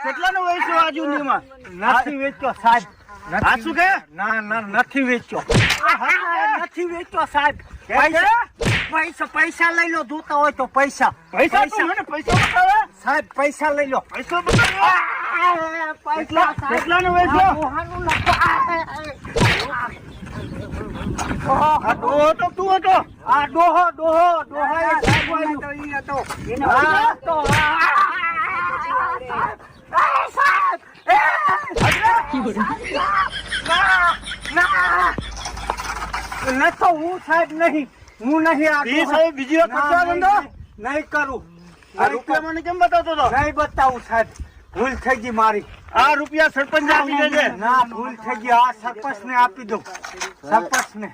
કેટલાનો વેચ્યો આજુ નીમાં? નથી વેચ્યો સાહેબ. આ શું કે? ના નથી વેચ્યો. નથી વેચ્યો સાહેબ. પૈસા લઈ લો, જોતા હોય તો પૈસા. પૈસા મને પૈસા બતાવે સાહેબ, પૈસા લઈ લો. પૈસા બતાવે. કેટલાનો વેચ્યો? આ ડોહો તો તું હતો. આ ડોહો એ સાહેબ નતો. હું સાહેબ નહીં, હું નહીં. આ સાહેબ બીજી વાર ખર્ચવા ધંધો નહીં કરું. આ રૂપિયા મને કેમ બતાવતો હતો? નહીં બતાવું સાહેબ, ભૂલ થઈ ગઈ મારી. આ રૂપિયા સરપંચ આપી દેજે. ના, ભૂલ થઈ ગઈ. આ સરપંચ ને આપી દો, સરપંચ ને.